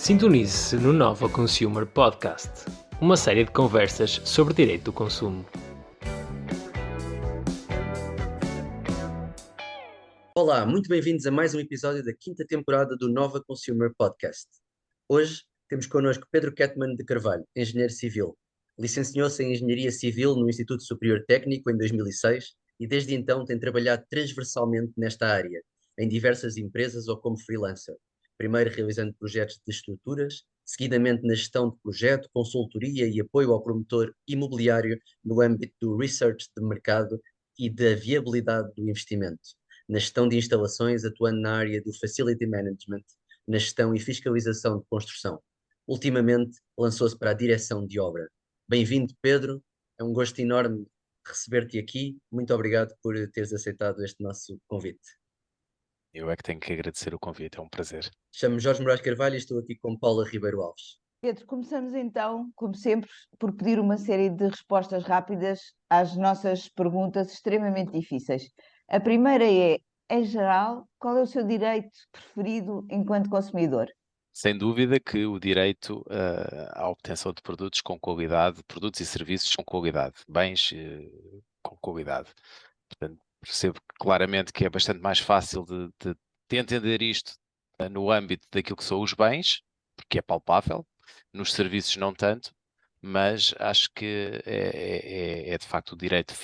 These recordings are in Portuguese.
Sintonize-se no Nova Consumer Podcast, uma série de conversas sobre direito do consumo. Olá, muito bem-vindos a mais um episódio da quinta temporada do Nova Consumer Podcast. Hoje temos connosco Pedro Ketman de Carvalho, engenheiro civil. Licenciou-se em Engenharia Civil no Instituto Superior Técnico em 2006 e desde então tem trabalhado transversalmente nesta área, em diversas empresas ou como freelancer. Primeiro realizando projetos de estruturas, seguidamente na gestão de projeto, consultoria e apoio ao promotor imobiliário no âmbito do research de mercado e da viabilidade do investimento, na gestão de instalações, atuando na área do Facility Management, na gestão e fiscalização de construção. Ultimamente, lançou-se para a direção de obra. Bem-vindo, Pedro. É um gosto enorme receber-te aqui. Muito obrigado por teres aceitado este nosso convite. Eu é que tenho que agradecer o convite, é um prazer. Chamo-me Jorge Moraes Carvalho e estou aqui com Paula Ribeiro Alves. Pedro, começamos então, como sempre, por pedir uma série de respostas rápidas às nossas perguntas extremamente difíceis. A primeira é, em geral, qual é o seu direito preferido enquanto consumidor? Sem dúvida que o direito à obtenção de produtos com qualidade, produtos e serviços com qualidade, bens com qualidade. Portanto, percebo claramente que é bastante mais fácil de entender isto no âmbito daquilo que são os bens, porque é palpável, nos serviços não tanto, mas acho que é de facto o direito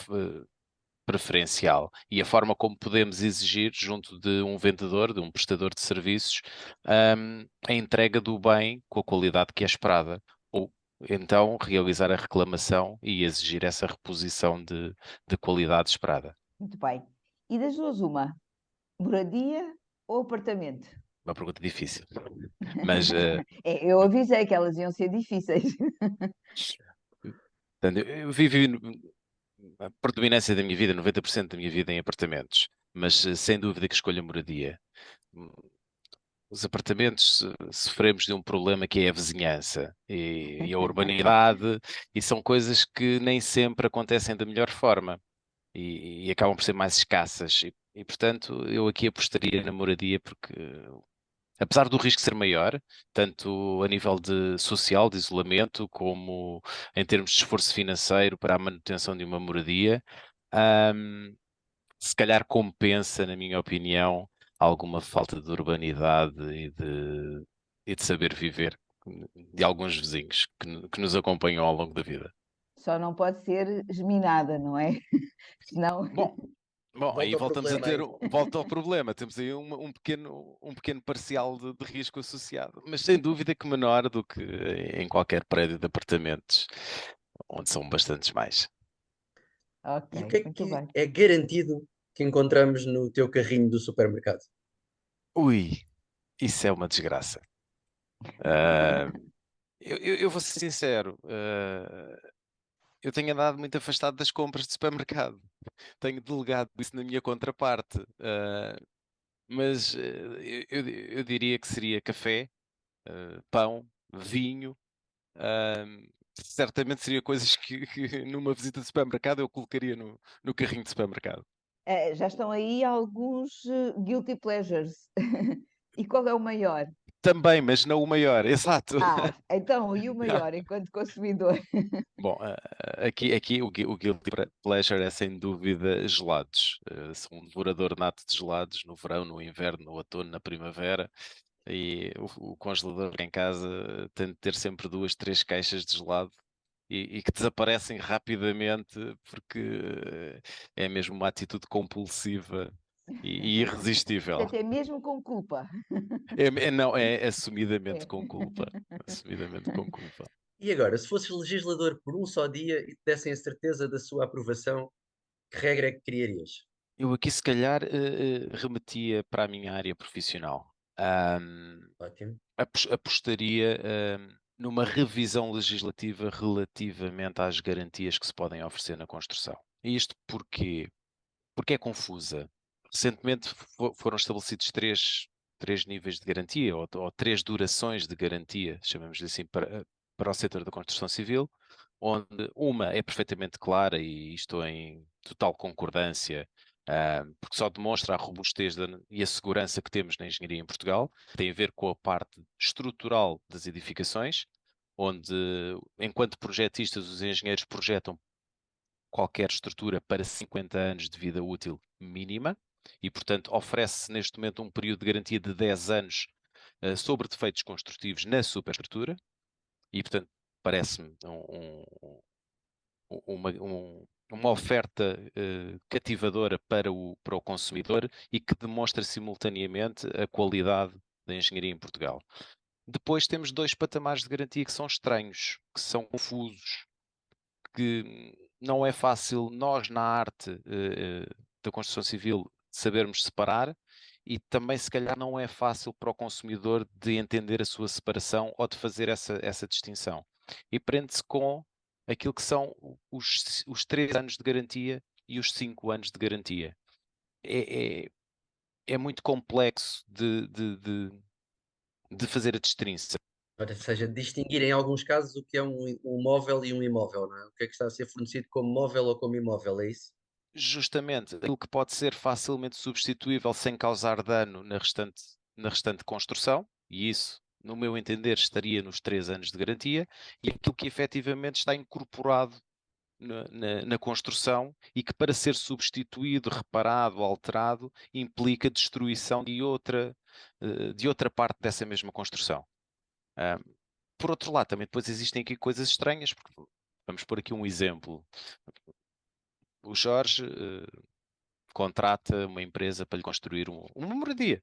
preferencial e a forma como podemos exigir junto de um vendedor, de um prestador de serviços, a entrega do bem com a qualidade que é esperada, ou então realizar a reclamação e exigir essa reposição de qualidade esperada. Muito bem. E das duas, uma, moradia ou apartamento? Uma pergunta difícil, mas Eu avisei que elas iam ser difíceis. portanto, eu vivi a predominância da minha vida, 90% da minha vida em apartamentos, mas sem dúvida que escolho a moradia. Os apartamentos sofremos de um problema que é a vizinhança e a urbanidade, e são coisas que nem sempre acontecem da melhor forma e acabam por ser mais escassas. Portanto, eu aqui apostaria na moradia porque, apesar do risco ser maior, tanto a nível de social, de isolamento, como em termos de esforço financeiro para a manutenção de uma moradia, se calhar compensa, na minha opinião, alguma falta de urbanidade e de saber viver de alguns vizinhos que nos acompanham ao longo da vida. Só não pode ser geminada, não é? Senão... Bom, aí Volta ao voltamos a ter, problema volta ao problema, temos aí um pequeno parcial de risco associado, mas sem dúvida que menor do que em qualquer prédio de apartamentos, onde são bastantes mais. Ok, E o que é muito que bem. é garantido que encontramos no teu carrinho do supermercado? Ui, isso é uma desgraça. Ah, eu vou ser sincero, eu tenho andado muito afastado das compras de supermercado. Tenho delegado isso na minha contraparte, mas eu diria que seria café, pão, vinho. ah, Certamente seria coisas que numa visita de supermercado eu colocaria no carrinho de supermercado. Já estão aí alguns guilty pleasures. E qual é o maior? Também, mas não o maior, exato. Então, e o maior enquanto consumidor? Bom, aqui o guilty pleasure é sem dúvida gelados. Sou um devorador nato de gelados no verão, no inverno, no outono, na primavera. E o congelador em casa tem de ter sempre 2, 3 caixas de gelado e que desaparecem rapidamente porque é mesmo uma atitude compulsiva e irresistível. Portanto, é mesmo com culpa. Não, é assumidamente É. com culpa. Assumidamente com culpa. E agora, se fosses legislador por um só dia e te dessem a certeza da sua aprovação, que regra é que criarias? Eu aqui se calhar remetia para a minha área profissional. Ótimo. Apostaria numa revisão legislativa relativamente às garantias que se podem oferecer na construção. E isto porquê? Porque é confusa. Recentemente foram estabelecidos três níveis de garantia, ou três durações de garantia, chamamos-lhe assim, para o setor da construção civil, onde uma é perfeitamente clara e estou em total concordância Porque só demonstra a robustez e a segurança que temos na engenharia em Portugal. Tem a ver com a parte estrutural das edificações, onde, enquanto projetistas, os engenheiros projetam qualquer estrutura para 50 anos de vida útil mínima e, portanto, oferece neste momento um período de garantia de 10 anos sobre defeitos construtivos na superestrutura e, portanto, parece-me uma oferta cativadora para o consumidor e que demonstra simultaneamente a qualidade da engenharia em Portugal. Depois temos dois patamares de garantia que são estranhos, que são confusos, que não é fácil nós na arte da construção civil sabermos separar e também se calhar não é fácil para o consumidor de entender a sua separação ou de fazer essa distinção. E prende-se com aquilo que são os 3 anos de garantia e os 5 anos de garantia. É muito complexo de fazer a distinção. Ou seja, distinguir em alguns casos o que é um móvel e um imóvel, não é? O que é que está a ser fornecido como móvel ou como imóvel, é isso? Justamente aquilo que pode ser facilmente substituível sem causar dano na restante construção, e isso, no meu entender, estaria nos 3 anos de garantia, e aquilo que efetivamente está incorporado na construção e que para ser substituído, reparado, alterado, implica destruição de outra parte dessa mesma construção. Ah, por outro lado, também depois existem aqui coisas estranhas, porque vamos pôr aqui um exemplo. O Jorge contrata uma empresa para lhe construir uma moradia.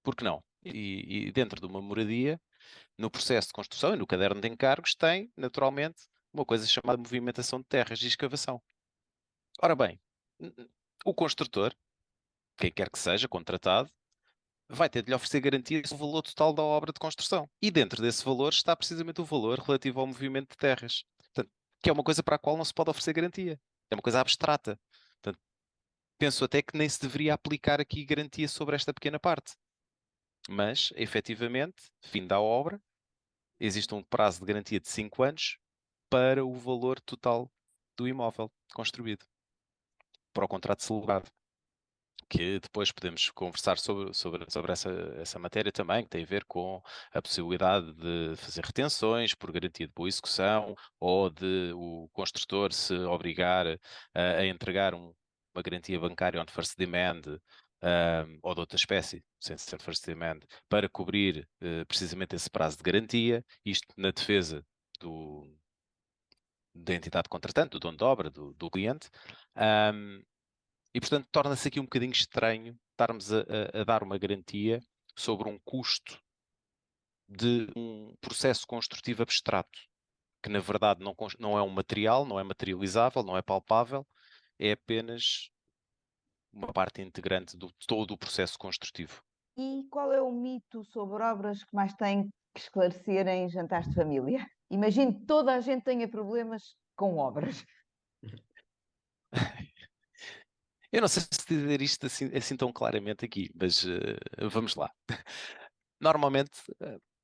Por que não? E dentro de uma moradia, no processo de construção e no caderno de encargos, tem, naturalmente, uma coisa chamada movimentação de terras e escavação. Ora bem, o construtor, quem quer que seja, contratado, vai ter de lhe oferecer garantia sobre o valor total da obra de construção. E dentro desse valor está precisamente o valor relativo ao movimento de terras. Portanto, que é uma coisa para a qual não se pode oferecer garantia. É uma coisa abstrata. Portanto, penso até que nem se deveria aplicar aqui garantia sobre esta pequena parte. Mas, efetivamente, fim da obra, existe um prazo de garantia de 5 anos para o valor total do imóvel construído, para o contrato celebrado. Que depois podemos conversar sobre essa matéria também, que tem a ver com a possibilidade de fazer retenções por garantia de boa execução ou de o construtor se obrigar a entregar uma garantia bancária on first demand ou de outra espécie, sem ser first demand, para cobrir precisamente esse prazo de garantia, isto na defesa da entidade contratante, do dono de obra, do cliente. E, portanto, torna-se aqui um bocadinho estranho estarmos a dar uma garantia sobre um custo de um processo construtivo abstrato, que na verdade não é um material, não é materializável, não é palpável, é apenas uma parte integrante de todo o processo construtivo. E qual é o mito sobre obras que mais tem que esclarecer em jantares de família? Imagino que toda a gente tenha problemas com obras. Eu não sei se dizer isto assim tão claramente aqui, mas vamos lá. Normalmente,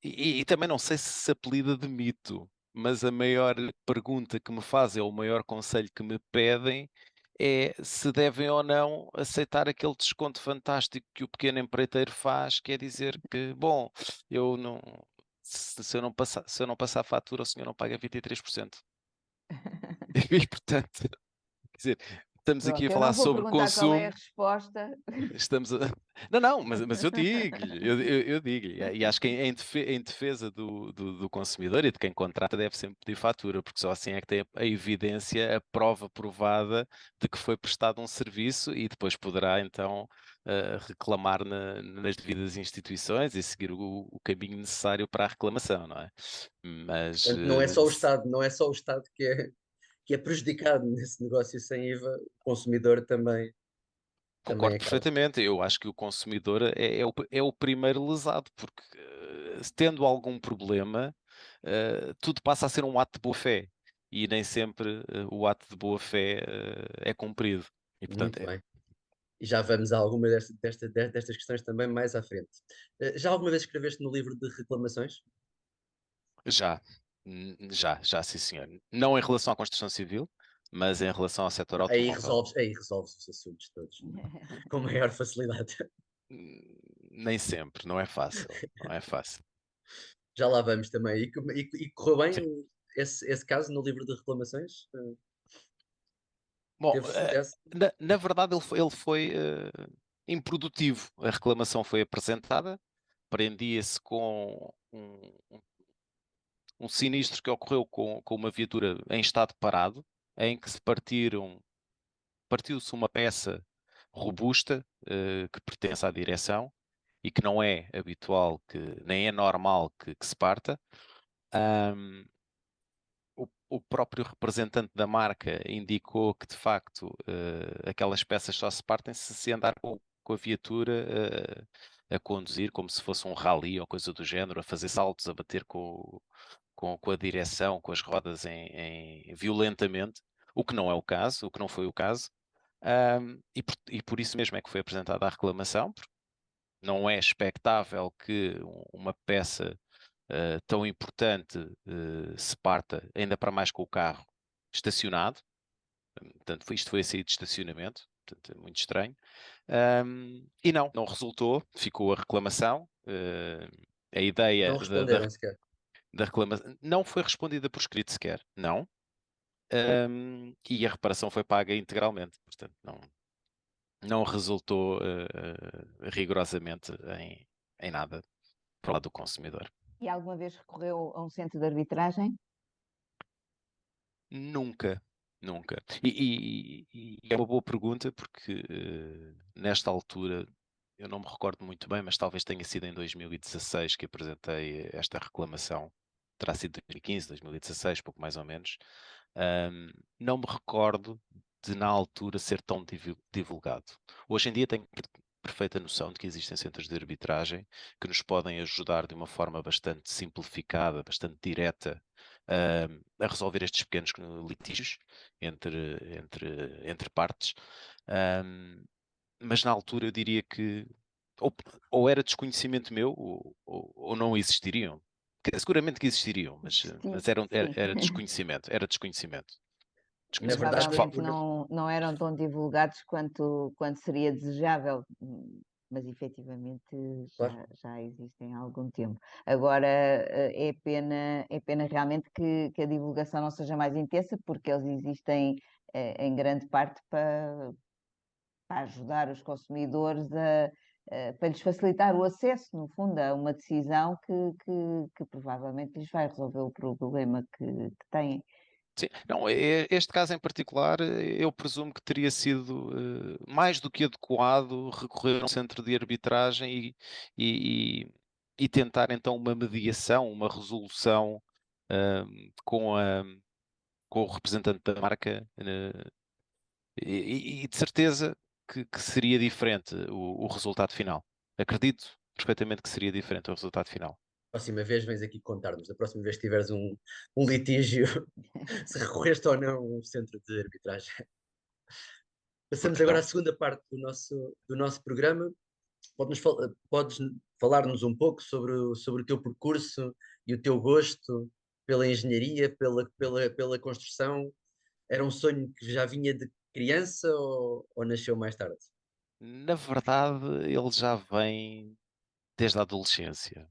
e também não sei se apelida de mito, mas a maior pergunta que me fazem, ou o maior conselho que me pedem, é se devem ou não aceitar aquele desconto fantástico que o pequeno empreiteiro faz, que é dizer que, bom, eu não, se eu não passar a fatura, o senhor não paga 23%. E, portanto, quer dizer, estamos aqui a Pronto, eu falar não vou sobre perguntar qual é a consumo. resposta. Estamos a... Não, não, mas eu digo-lhe, eu digo-lhe, e acho que em defesa do consumidor e de quem contrata deve sempre pedir fatura, porque só assim é que tem a evidência, a prova provada de que foi prestado um serviço e depois poderá então reclamar nas devidas instituições e seguir o caminho necessário para a reclamação, não é? Mas Portanto, não é só o Estado, não é só o Estado que é prejudicado nesse negócio sem IVA, o consumidor também concordo acaba. perfeitamente. Eu acho que o consumidor é o primeiro lesado, porque tendo algum problema, tudo passa a ser um ato de boa-fé e nem sempre o ato de boa-fé é cumprido. E portanto, Muito bem. E já vamos a alguma destas questões também mais à frente. Já alguma vez escreveste no livro de reclamações? já, já, sim, senhor. Não em relação à construção civil, mas em relação ao setor Aí automóvel, resolves os assuntos todos com maior facilidade. nem sempre, não é fácil, não é fácil. Já lá vamos também. E correu bem Sim. esse caso no livro de reclamações? Bom, Teve sucesso? na verdade ele foi improdutivo. A reclamação foi apresentada, prendia-se com um sinistro que ocorreu com uma viatura em estado parado, em que partiu-se uma peça robusta que pertence à direção e que não é habitual, nem é normal que se parta. Ahm, o próprio representante da marca indicou que, de facto, aquelas peças só se partem se andar com a viatura a conduzir como se fosse um rally ou coisa do género, a fazer saltos, a bater com a direção, com as rodas violentamente, o que não é o caso, o que não foi o caso. E por isso mesmo é que foi apresentada a reclamação, porque não é expectável que uma peça tão importante se parta, ainda para mais com o carro estacionado. Portanto, isto foi a sair de estacionamento, portanto, é muito estranho. E não resultou, ficou a reclamação. A Não ideia responderam sequer. da reclamação não foi respondida por escrito sequer, não. E a reparação foi paga integralmente, portanto, não resultou rigorosamente em nada para o lado do consumidor. E alguma vez recorreu a um centro de arbitragem? Nunca, nunca. E é uma boa pergunta porque nesta altura eu não me recordo muito bem, mas talvez tenha sido em 2016 que apresentei esta reclamação. Terá sido 2015, 2016, pouco mais ou menos. Não me recordo de na altura ser tão divulgado. Hoje em dia tenho perfeita noção de que existem centros de arbitragem que nos podem ajudar de uma forma bastante simplificada, bastante direta, a resolver estes pequenos litígios entre partes. Mas na altura eu diria que ou era desconhecimento meu ou não existiriam. Seguramente que existiriam, Sim, mas sim. era desconhecimento, era desconhecimento. Na Desconhecimento. Acho que verdade, Provavelmente não eram tão divulgados quanto seria desejável, mas efetivamente claro. já existem há algum tempo. Agora, é pena realmente que a divulgação não seja mais intensa, porque eles existem em grande parte para ajudar os consumidores para lhes facilitar o acesso, no fundo, a uma decisão que provavelmente lhes vai resolver o problema que têm. sim. Não, este caso em particular, eu presumo que teria sido mais do que adequado recorrer a um centro de arbitragem e, e tentar então uma mediação, uma resolução com com o representante da marca, e de certeza que seria diferente o resultado final. Acredito perfeitamente que seria diferente o resultado final. Próxima vez vens aqui contar-nos. Da próxima vez que tiveres um litígio, se recorreste ou não a um centro de arbitragem. Passamos Porque agora à não? segunda parte do nosso programa. Podes falar-nos um pouco sobre o teu percurso e o teu gosto pela engenharia, pela construção? Era um sonho que já vinha de criança ou nasceu mais tarde? Na verdade, ele já vem desde a adolescência.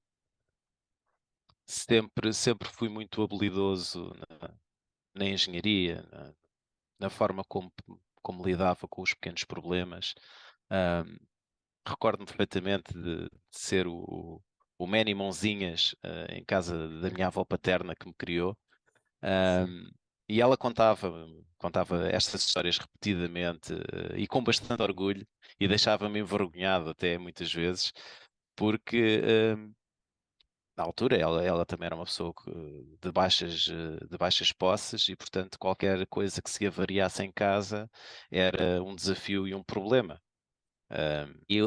Sempre fui muito habilidoso na engenharia, na forma como lidava com os pequenos problemas. Ahm, Recordo-me perfeitamente de ser o Manny Mãozinhas, em casa da minha avó paterna que me criou. Sim. Ahm, e ela contava estas histórias repetidamente, e com bastante orgulho, e deixava-me envergonhado até muitas vezes, porque na altura ela também era uma pessoa de baixas posses e, portanto, qualquer coisa que se avariasse em casa era um desafio e um problema. E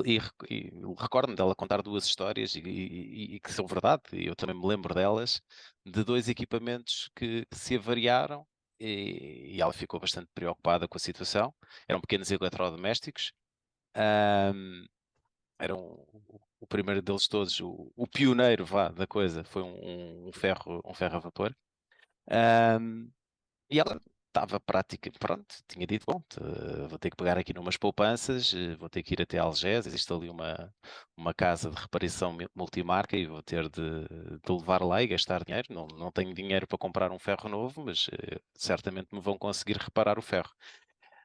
recordo-me dela contar duas histórias e que são verdade, e eu também me lembro delas, de dois equipamentos que se avariaram e ela ficou bastante preocupada com a situação. Eram pequenos eletrodomésticos. Ahm, Eram o primeiro deles todos, o pioneiro, vá, da coisa, foi um ferro a vapor. Ahm, e ela estava pronto, tinha dito, bom, vou ter que pegar aqui numas poupanças, vou ter que ir até Algés, existe ali uma casa de reparação multimarca e vou ter de levar lá e gastar dinheiro. Não tenho dinheiro para comprar um ferro novo, mas certamente me vão conseguir reparar o ferro.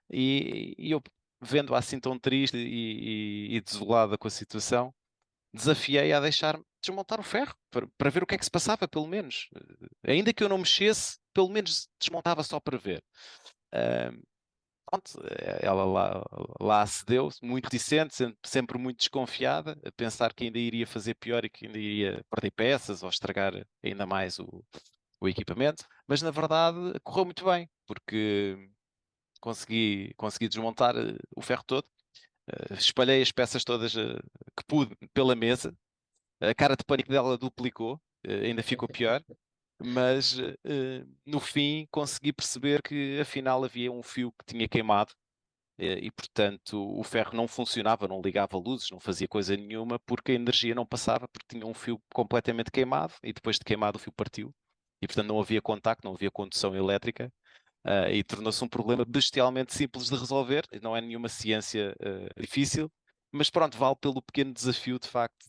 E eu, vendo-a assim tão triste e desolada com a situação, desafiei a deixar-me desmontar o ferro para ver o que é que se passava, pelo menos. Ainda que eu não mexesse, pelo menos desmontava só para ver. Ah, pronto, ela lá acedeu, muito reticente, sempre muito desconfiada, a pensar que ainda iria fazer pior e que ainda iria perder peças ou estragar ainda mais o equipamento. Mas na verdade correu muito bem, porque consegui desmontar o ferro todo. Espalhei as peças todas que pude pela mesa. A cara de pânico dela duplicou, ainda ficou pior, mas no fim consegui perceber que afinal havia um fio que tinha queimado e, portanto, o ferro não funcionava, não ligava luzes, não fazia coisa nenhuma porque a energia não passava, porque tinha um fio completamente queimado e depois de queimado o fio partiu e, portanto, não havia contacto, não havia condução elétrica. E tornou-se um problema bestialmente simples de resolver. Não é nenhuma ciência difícil, mas pronto, vale pelo pequeno desafio de facto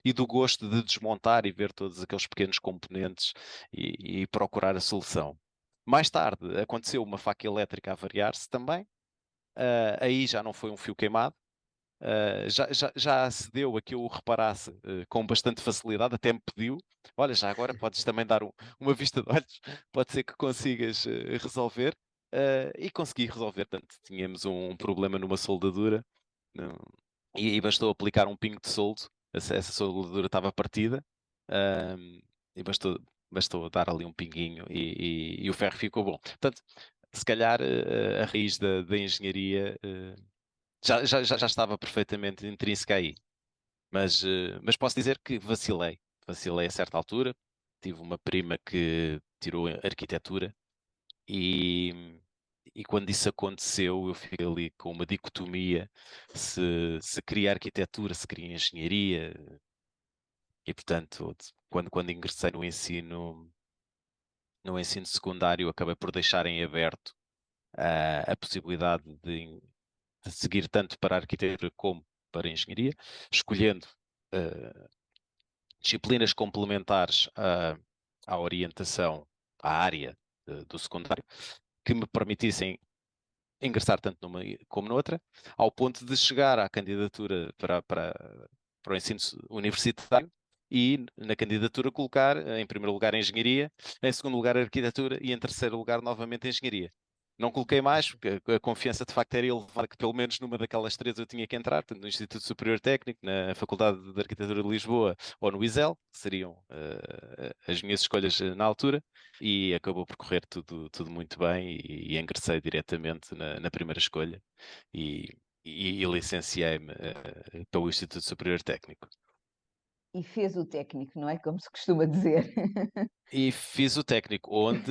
e do gosto de desmontar e ver todos aqueles pequenos componentes e procurar a solução. Mais tarde aconteceu uma faca elétrica a variar-se também. Aí já não foi um fio queimado. Já se deu a que eu o reparasse com bastante facilidade, até me pediu. Olha, já agora podes também dar uma vista de olhos, pode ser que consigas resolver. E consegui resolver. Portanto, tínhamos um problema numa soldadura não- e bastou aplicar um pingo de soldo. Essa soldadura estava partida e bastou dar ali um pinguinho e o ferro ficou bom. Portanto, se calhar a raiz da engenharia já estava perfeitamente intrínseca aí. Mas posso dizer que vacilei. Vacilei a certa altura. Tive uma prima que tirou arquitetura e, e quando isso aconteceu, eu fiquei ali com uma dicotomia se queria arquitetura, se queria engenharia. E, portanto, quando ingressei no ensino secundário, acabei por deixar em aberto a possibilidade de seguir tanto para a arquitetura como para a engenharia, escolhendo uh, disciplinas complementares à orientação, à área do secundário, que me permitissem ingressar tanto numa como noutra, ao ponto de chegar à candidatura para o ensino universitário e na candidatura colocar em primeiro lugar a engenharia, em segundo lugar a arquitetura e em terceiro lugar novamente a engenharia. Não coloquei mais, porque a confiança de facto era elevada que pelo menos numa daquelas três eu tinha que entrar, portanto, no Instituto Superior Técnico, na Faculdade de Arquitetura de Lisboa ou no ISEL, que seriam as minhas escolhas na altura, e acabou por correr tudo muito bem e ingressei diretamente na primeira escolha e licenciei-me para o Instituto Superior Técnico. E fez o técnico, não é? Como se costuma dizer. E fiz o técnico, onde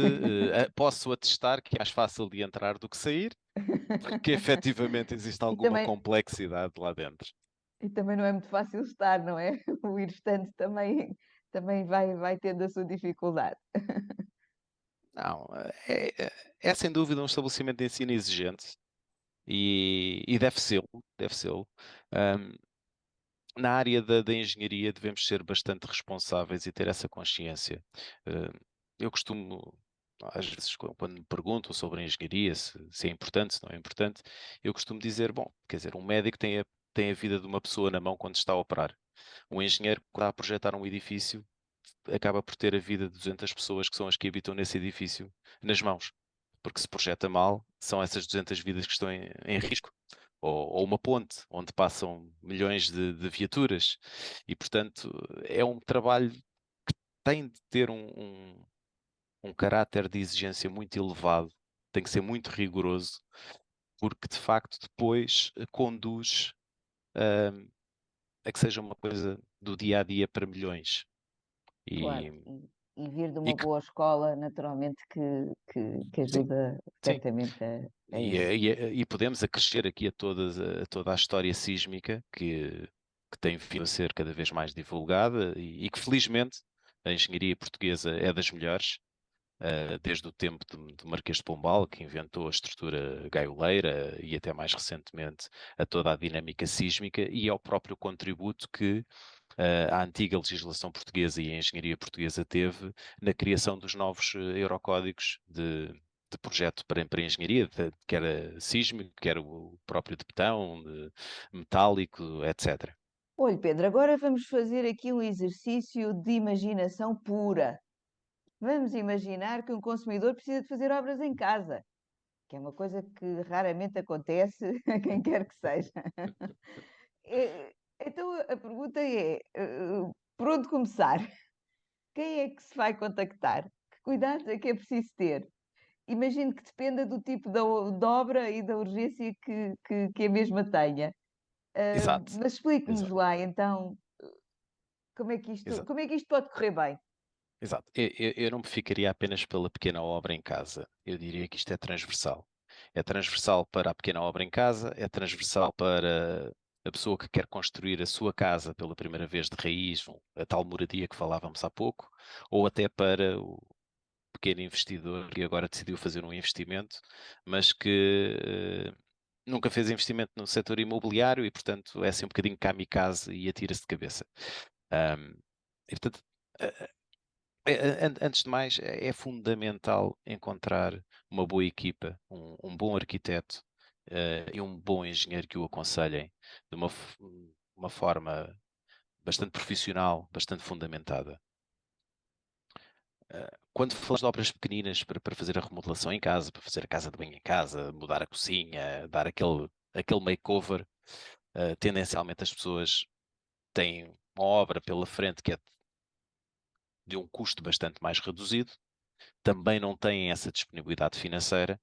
posso atestar que é mais fácil de entrar do que sair, porque efetivamente existe E alguma também, complexidade lá dentro. e também não é muito fácil estar, não é? O ir estando também vai tendo a sua dificuldade. Não, é sem dúvida um estabelecimento de ensino exigente e deve ser, deve ser. Na área da engenharia devemos ser bastante responsáveis e ter essa consciência. Eu costumo, às vezes, quando me perguntam sobre a engenharia, se é importante, se não é importante, eu costumo dizer, bom, quer dizer, um médico tem a vida de uma pessoa na mão quando está a operar. Um engenheiro, quando está a projetar um edifício, acaba por ter a vida de 200 pessoas que são as que habitam nesse edifício nas mãos. Porque se projeta mal, são essas 200 vidas que estão em risco. Ou uma ponte, onde passam milhões de viaturas. E, portanto, é um trabalho que tem de ter um caráter de exigência muito elevado, tem que ser muito rigoroso, porque, de facto, depois conduz a que seja uma coisa do dia a dia para milhões. Claro. E, E vir de e uma que, boa escola, naturalmente, que sim, ajuda sim. certamente a E, isso. e podemos acrescer aqui a toda a história sísmica que tem vindo a ser cada vez mais divulgada e que felizmente a engenharia portuguesa é das melhores. desde o tempo do Marquês de Pombal, que inventou a estrutura gaioleira, e até mais recentemente a toda a dinâmica sísmica, e ao próprio contributo que a antiga legislação portuguesa e a engenharia portuguesa teve na criação dos novos eurocódigos de projeto para engenharia, que era sísmico, que era o próprio de betão, de metálico, etc. Olha, Pedro, agora vamos fazer aqui um exercício de imaginação pura. Vamos imaginar que um consumidor precisa de fazer obras em casa, que é uma coisa que raramente acontece a quem quer que seja. Então a pergunta é, por onde começar? Quem é que se vai contactar? Que cuidados é que é preciso ter? Imagino que dependa do tipo da obra e da urgência que a mesma tenha. Exato, Mas explique-nos exato, lá, então, exato. como é que isto pode correr bem? Exato. Eu não me ficaria apenas pela pequena obra em casa. Eu diria que isto é transversal. É transversal para a pequena obra em casa, é transversal para a pessoa que quer construir a sua casa pela primeira vez de raiz, a tal moradia que falávamos há pouco, ou até para o pequeno investidor que agora decidiu fazer um investimento, mas que nunca fez investimento no setor imobiliário e, portanto, é assim um bocadinho kamikaze e atira-se de cabeça. Ahm, e, portanto, antes de mais, é fundamental encontrar uma boa equipa, um bom arquiteto, e um bom engenheiro que o aconselhem de uma forma bastante profissional, bastante fundamentada. Quando falamos de obras pequeninas para fazer a remodelação em casa, para fazer a casa de banho em casa, mudar a cozinha, dar aquele makeover, tendencialmente as pessoas têm uma obra pela frente que é de um custo bastante mais reduzido, também não têm essa disponibilidade financeira,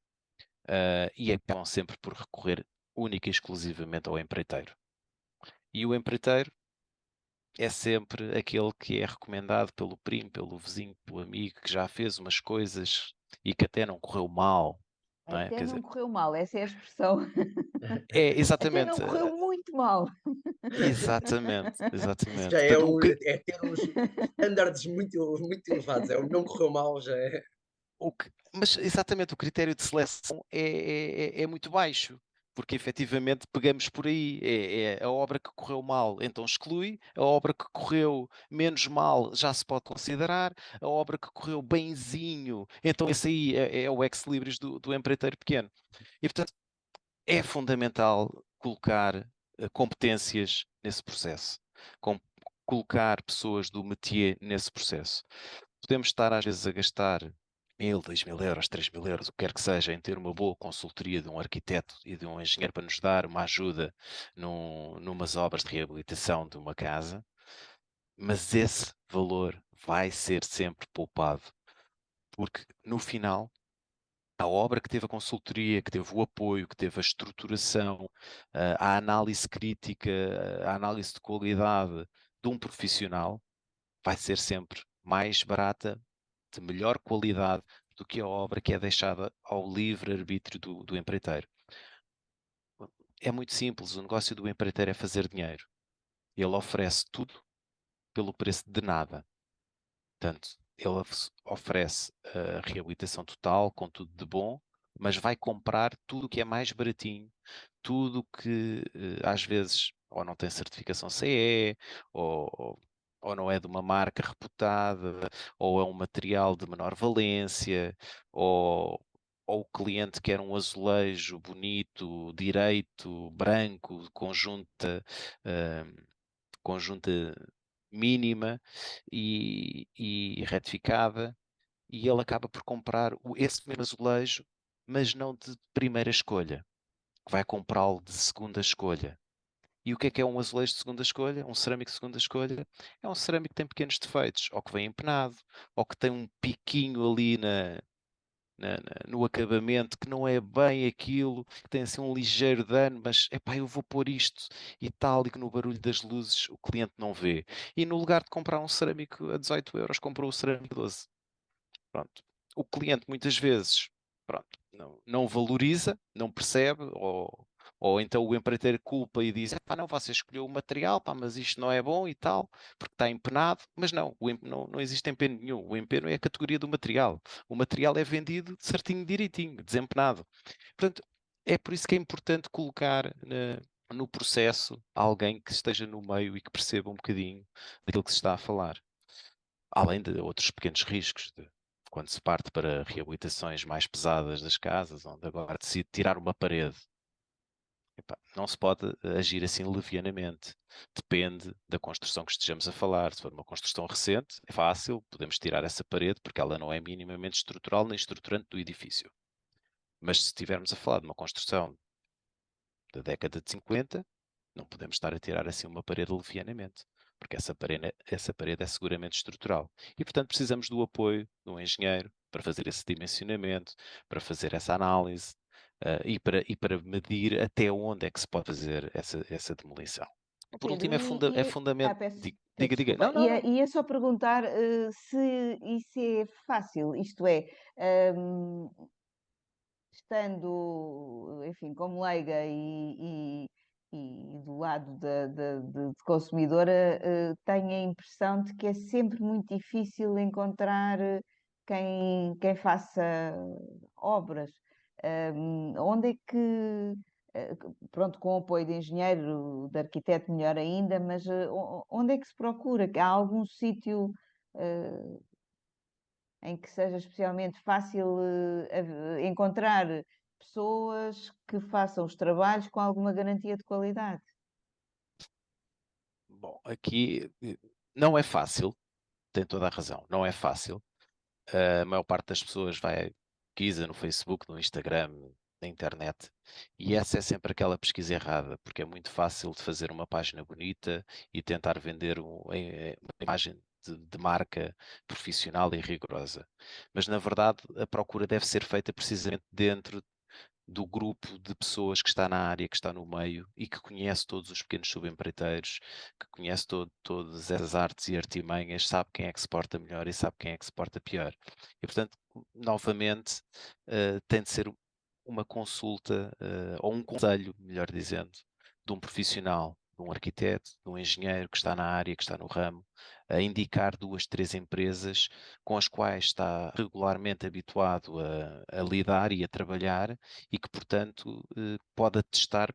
e acabam sempre por recorrer única e exclusivamente ao empreiteiro. E o empreiteiro é sempre aquele que é recomendado pelo primo, pelo vizinho, pelo amigo, que já fez umas coisas e que até não correu mal, não é? Até Quer não dizer, correu mal, essa é a expressão. é Até não exatamente, correu muito mal. exatamente, Isso já exatamente. é, Portanto, é ter uns standards muito elevados. É o não correu mal, já é. Mas exatamente o critério de seleção é muito baixo, porque efetivamente pegamos por aí. É a obra que correu mal, então exclui, a obra que correu menos mal já se pode considerar, a obra que correu benzinho, então esse aí é o ex-libris do empreiteiro pequeno. E portanto é fundamental colocar competências nesse processo, com- colocar pessoas do métier nesse processo. Podemos estar às vezes a gastar 1.000, 2.000 euros, 3.000 euros, o que quer que seja, em ter uma boa consultoria de um arquiteto e de um engenheiro para nos dar uma ajuda numas obras de reabilitação de uma casa, mas esse valor vai ser sempre poupado, porque no final a obra que teve a consultoria, que teve o apoio, que teve a estruturação, a análise crítica, a análise de qualidade de um profissional, vai ser sempre mais barata, de melhor qualidade do que a obra que é deixada ao livre-arbítrio do empreiteiro. É muito simples, o negócio do empreiteiro é fazer dinheiro. Ele oferece tudo pelo preço de nada. Portanto, ele oferece a reabilitação total, com tudo de bom, mas vai comprar tudo o que é mais baratinho, tudo que às vezes ou não tem certificação CE, ou não é de uma marca reputada, ou é um material de menor valência, ou o cliente quer um azulejo bonito, direito, branco, conjunta mínima e retificada, e ele acaba por comprar esse mesmo azulejo, mas não de primeira escolha, que vai comprá-lo de segunda escolha. E o que é um azulejo de segunda escolha? Um cerâmico de segunda escolha? É um cerâmico que tem pequenos defeitos, ou que vem empenado, ou que tem um piquinho ali no acabamento que não é bem aquilo, que tem assim um ligeiro dano, mas epá, eu vou pôr isto e tal, e que no barulho das luzes o cliente não vê. E no lugar de comprar um cerâmico a 18 euros, comprou o cerâmico a 12. Pronto. O cliente muitas vezes, pronto, não valoriza, não percebe, Ou então o empreiteiro culpa e diz, pá, não, você escolheu o material, pá, mas isto não é bom e tal, porque está empenado. Mas não, não existe empeno nenhum. O empeno é a categoria do material. O material é vendido certinho, direitinho, desempenado. Portanto, é por isso que é importante colocar no processo alguém que esteja no meio e que perceba um bocadinho daquilo que se está a falar. Além de outros pequenos riscos, quando se parte para reabilitações mais pesadas das casas, onde agora decide tirar uma parede. Epá, não se pode agir assim levianamente. Depende da construção que estejamos a falar. Se for uma construção recente, é fácil, podemos tirar essa parede porque ela não é minimamente estrutural nem estruturante do edifício. Mas se estivermos a falar de uma construção da década de 50, não podemos estar a tirar assim uma parede levianamente, porque essa parede é seguramente estrutural. E, portanto, precisamos do apoio de um engenheiro para fazer esse dimensionamento, para fazer essa análise, e para medir até onde é que se pode fazer essa demolição. Por Pedro, último, é fundamental. peço Diga. desculpa. Não, não, não. Ia só perguntar se isso é fácil, isto é, hum, estando, enfim, como leiga e do lado de consumidora, tenho a impressão de que é sempre muito difícil encontrar quem faça obras. Onde é que, eh, pronto, com o apoio de engenheiro, de arquiteto, melhor ainda, mas onde é que se procura? Há algum sítio em que seja especialmente fácil encontrar pessoas que façam os trabalhos com alguma garantia de qualidade? Bom, aqui não é fácil, tem toda a razão, não é fácil. A maior parte das pessoas vai pesquisa no Facebook, no Instagram, na internet, e essa é sempre aquela pesquisa errada, porque é muito fácil de fazer uma página bonita e tentar vender uma imagem de marca profissional e rigorosa. Mas, na verdade, a procura deve ser feita precisamente dentro do grupo de pessoas que está na área, que está no meio e que conhece todos os pequenos subempreiteiros, que conhece todas essas artes e artimanhas, sabe quem é que se porta melhor e sabe quem é que se porta pior. E, portanto, novamente, tem de ser uma consulta, ou um conselho, melhor dizendo, de um profissional, de um arquiteto, de um engenheiro que está na área, que está no ramo, a indicar duas, três empresas com as quais está regularmente habituado a lidar e a trabalhar e que, portanto, pode atestar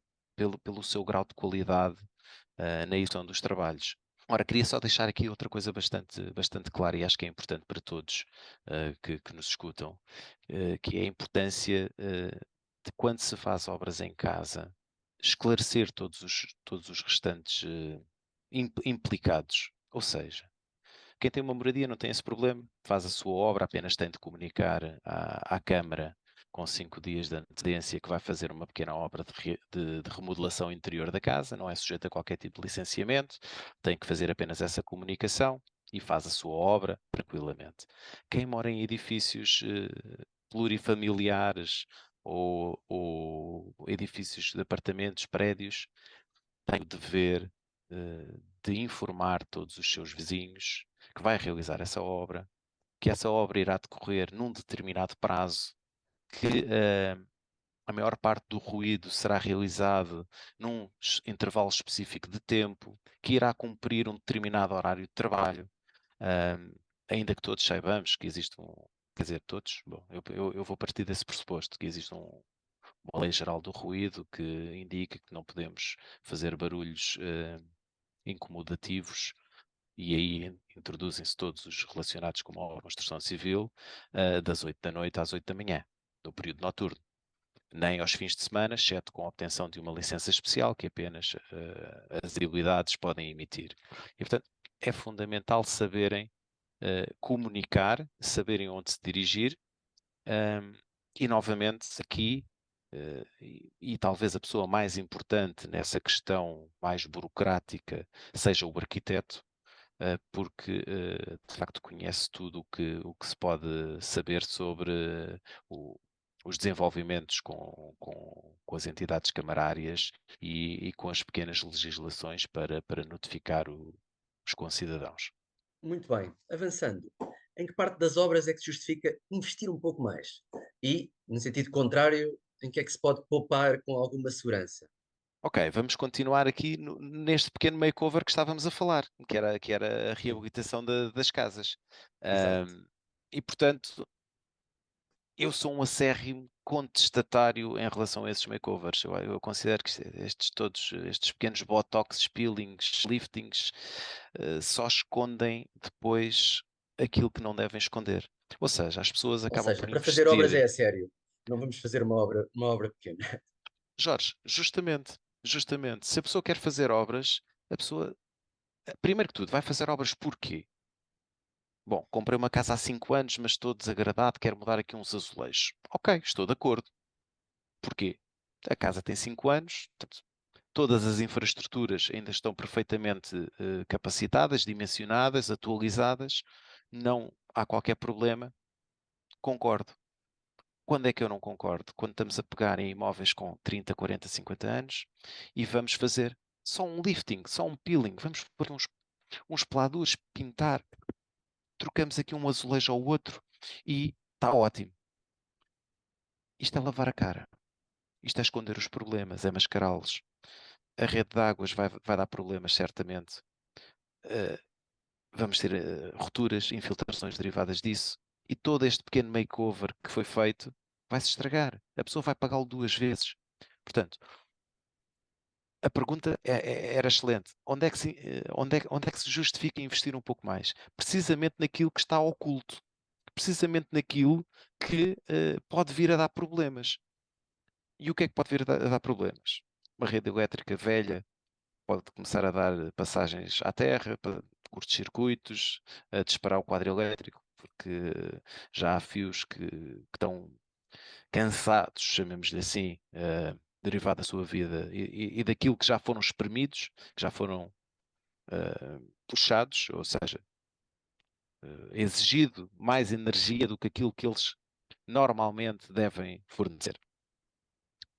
pelo seu grau de qualidade, na execução dos trabalhos. Ora, queria só deixar aqui outra coisa bastante clara e acho que é importante para todos que nos escutam, que é a importância de quando se faz obras em casa, esclarecer todos os restantes implicados. Ou seja, quem tem uma moradia não tem esse problema, faz a sua obra, apenas tem de comunicar à Câmara com 5 dias de antecedência que vai fazer uma pequena obra de remodelação interior da casa, não é sujeito a qualquer tipo de licenciamento, tem que fazer apenas essa comunicação e faz a sua obra tranquilamente. Quem mora em edifícios plurifamiliares ou edifícios de apartamentos, prédios, tem o dever de informar todos os seus vizinhos que vai realizar essa obra, que essa obra irá decorrer num determinado prazo, que a maior parte do ruído será realizado num intervalo específico de tempo, que irá cumprir um determinado horário de trabalho, ainda que todos saibamos que existe quer dizer, todos, bom, eu vou partir desse pressuposto, que existe uma lei geral do ruído que indica que não podemos fazer barulhos incomodativos e aí introduzem-se todos os relacionados com a construção civil, das 8 da noite às 8 da manhã, no período noturno. Nem aos fins de semana, exceto com a obtenção de uma licença especial que apenas as habilidades podem emitir. E, portanto, é fundamental saberem comunicar, saberem onde se dirigir, e novamente aqui, e talvez a pessoa mais importante nessa questão mais burocrática seja o arquiteto, porque de facto conhece tudo o que se pode saber sobre o- os desenvolvimentos com as entidades camarárias e com as pequenas legislações para notificar os concidadãos. Muito bem. Avançando. Em que parte das obras é que se justifica investir um pouco mais? E, no sentido contrário, em que é que se pode poupar com alguma segurança? Ok, vamos continuar aqui neste pequeno makeover que estávamos a falar, que era a reabilitação das casas. Exato. E portanto, eu sou um acérrimo contestatário em relação a esses makeovers. Eu considero que estes pequenos botox, peelings, liftings, só escondem depois aquilo que não devem esconder. Ou seja, as pessoas Ou acabam seja, por para fazer obras investir. é a sério. Não vamos fazer uma obra pequena. Jorge, justamente, se a pessoa quer fazer obras, a pessoa, primeiro que tudo, vai fazer obras porquê? Bom, comprei uma casa há 5 anos, mas estou desagradado, quero mudar aqui uns azulejos. Ok, estou de acordo. Porquê? A casa tem 5 anos, portanto, todas as infraestruturas ainda estão perfeitamente capacitadas, dimensionadas, atualizadas, não há qualquer problema. Concordo. Quando é que eu não concordo? Quando estamos a pegar em imóveis com 30, 40, 50 anos e vamos fazer só um lifting, só um peeling, vamos pôr uns peladores, pintar, trocamos aqui um azulejo ao outro e está ótimo. Isto é lavar a cara. Isto é esconder os problemas, é mascará-los. A rede de águas vai dar problemas, certamente. Uh, Vamos ter rupturas, infiltrações derivadas disso. E todo este pequeno makeover que foi feito vai se estragar. A pessoa vai pagá-lo 2 vezes. Portanto, a pergunta era excelente. Onde é que se justifica investir um pouco mais? Precisamente naquilo que está oculto. Precisamente naquilo que pode vir a dar problemas. E o que é que pode vir a dar problemas? Uma rede elétrica velha pode começar a dar passagens à terra, curtos-circuitos, a disparar o quadro elétrico, porque já há fios que estão cansados, chamemos-lhe assim, derivado da sua vida e daquilo que já foram espremidos, que já foram puxados, ou seja, exigido mais energia do que aquilo que eles normalmente devem fornecer.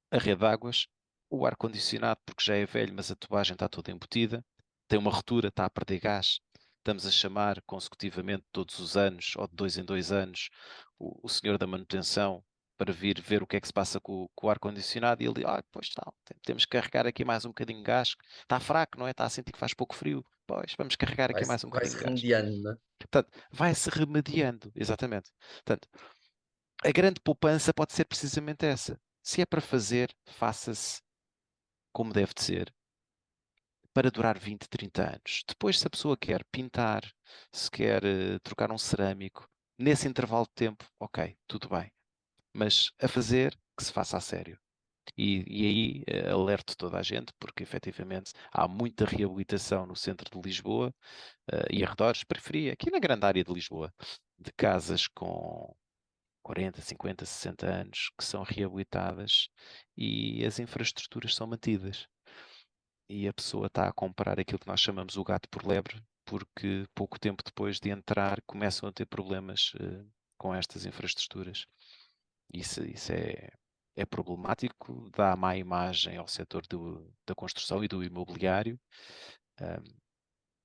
A rede de águas, o ar-condicionado, porque já é velho, mas a tubagem está toda embutida, tem uma ruptura, está a perder gás. Estamos a chamar consecutivamente todos os anos, ou de 2 em 2 anos, o senhor da manutenção para vir ver o que é que se passa com o ar-condicionado e ele diz, pois está, temos que carregar aqui mais um bocadinho de gás. Está fraco, não é? Está a sentir que faz pouco frio. Pois, vamos carregar aqui mais um bocadinho Vai-se de gás. remediando, não é? Portanto, vai-se remediando, exatamente. Portanto, a grande poupança pode ser precisamente essa. Se é para fazer, faça-se como deve de ser, para durar 20, 30 anos. Depois, se a pessoa quer pintar, se quer trocar um cerâmico, nesse intervalo de tempo, ok, tudo bem. Mas a fazer, que se faça a sério. E aí alerto toda a gente, porque efetivamente há muita reabilitação no centro de Lisboa e arredores, periferia, aqui na grande área de Lisboa, de casas com 40, 50, 60 anos que são reabilitadas e as infraestruturas são mantidas. E a pessoa está a comprar aquilo que nós chamamos o gato por lebre, porque pouco tempo depois de entrar começam a ter problemas com estas infraestruturas. Isso é problemático, dá má imagem ao setor da construção e do imobiliário,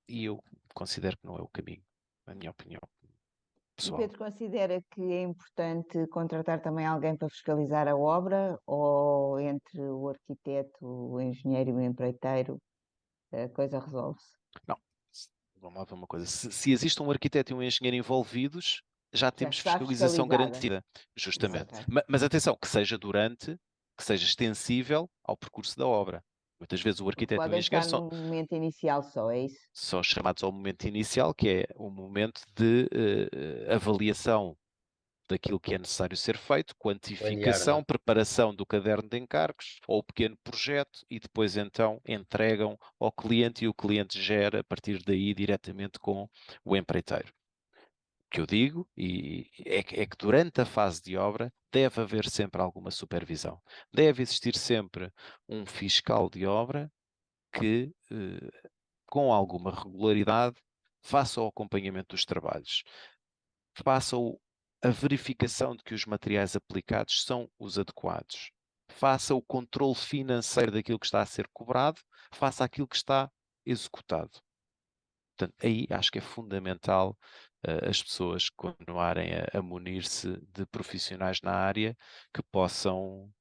e eu considero que não é o caminho, na minha opinião E pessoal. Pedro, considera que é importante contratar também alguém para fiscalizar a obra ou entre o arquiteto, o engenheiro e o empreiteiro, a coisa resolve-se? Não, vamos lá ver uma coisa. Se existe um arquiteto e um engenheiro envolvidos, já Já temos está fiscalização fiscalizada. garantida, justamente. Ok. Mas atenção, que seja extensível ao percurso da obra. Muitas vezes o Não arquiteto e o podem engenheiro estar são, no momento inicial só, é isso? são chamados ao momento inicial, que é o momento de avaliação daquilo que é necessário ser feito, Planear, não quantificação, é? preparação do caderno de encargos ou o pequeno projeto e depois então entregam ao cliente e o cliente gera a partir daí diretamente com o empreiteiro. O que eu digo é que durante a fase de obra deve haver sempre alguma supervisão. Deve existir sempre um fiscal de obra que, com alguma regularidade, faça o acompanhamento dos trabalhos, faça a verificação de que os materiais aplicados são os adequados, faça o controle financeiro daquilo que está a ser cobrado, faça aquilo que está executado. Portanto, aí acho que é fundamental as pessoas continuarem a munir-se de profissionais na área que possam